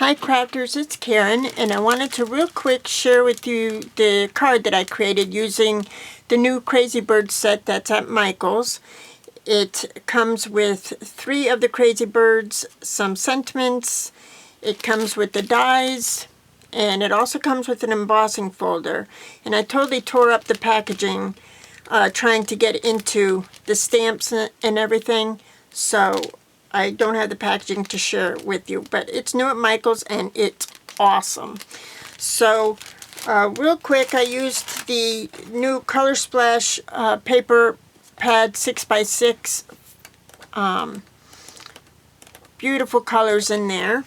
Hi crafters, it's Karen, and I wanted to real quick share with you the card that I created using the new Crazy Bird set that's at Michael's. It comes with 3 of the Crazy Birds, some sentiments, it comes with the dies, and it also comes with an embossing folder. And I totally tore up the packaging trying to get into the stamps and everything, so I don't have the packaging to share with you, but it's new at Michael's and it's awesome. So real quick, I used the new Color Splash paper pad 6x6. Beautiful colors in there.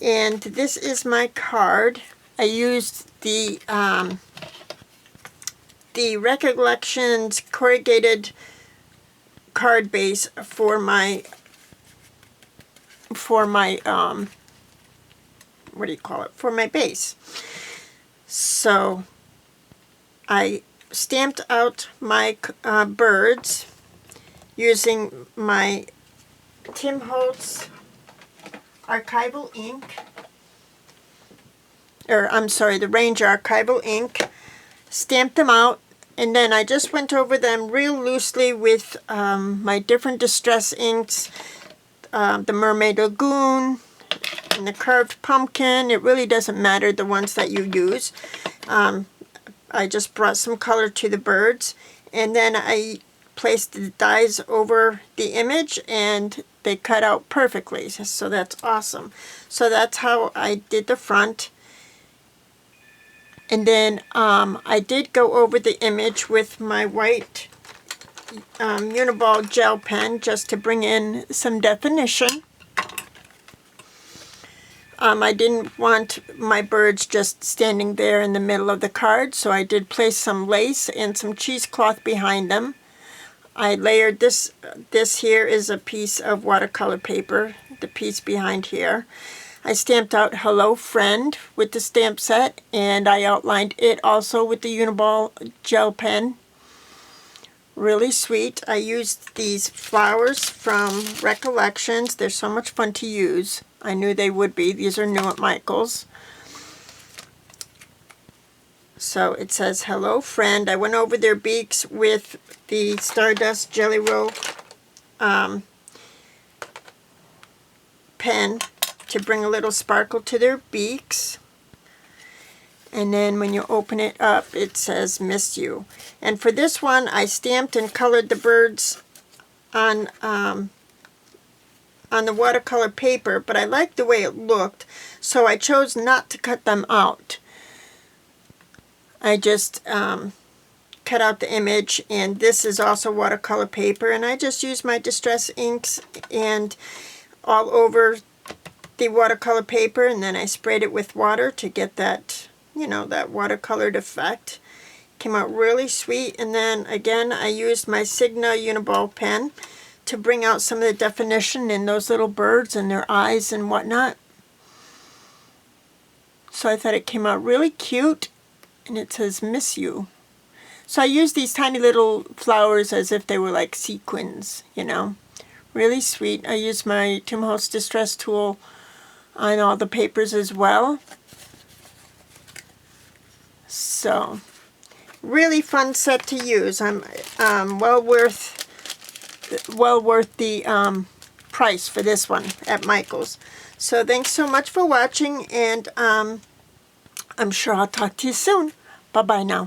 And this is my card. I used the Recollections corrugated card base for my what do you call it, for my base. So I stamped out my birds using my Tim Holtz archival ink, or I'm sorry, the Ranger archival ink. Stamped them out, and then I just went over them real loosely with my different distress inks, the Mermaid Lagoon and the Carved Pumpkin. It really doesn't matter the ones that you use. I just brought some color to the birds, and then I placed the dies over the image and they cut out perfectly, so that's awesome. So that's how I did the front. And then I did go over the image with my white Uniball gel pen just to bring in some definition. I didn't want my birds just standing there in the middle of the card, so I did place some lace and some cheesecloth behind them. I layered this. This here is a piece of watercolor paper, the piece behind here. I stamped out Hello Friend with the stamp set, and I outlined it also with the Uniball gel pen. Really sweet. I used these flowers from Recollections. They're so much fun to use. I knew they would be. These are new at Michael's. So it says Hello Friend. I went over their beaks with the Stardust Jelly Roll pen to bring a little sparkle to their beaks. And then when you open it up, it says Miss You. And for this one, I stamped and colored the birds on the watercolor paper, but I liked the way it looked, so I chose not to cut them out. I just cut out the image, and this is also watercolor paper, and I just used my Distress inks and all over the watercolor paper, and then I sprayed it with water to get that, you know, that watercolored effect. Came out really sweet. And then again, I used my Sigma Uniball pen to bring out some of the definition in those little birds and their eyes and whatnot. So I thought it came out really cute, and it says Miss You. So I used these tiny little flowers as if they were like sequins, you know. Really sweet. I used my Tim Holtz Distress tool on all the papers as well. So really fun set to use. I'm well worth the price for this one at Michael's. So thanks so much for watching, and I'm sure I'll talk to you soon. Bye bye now.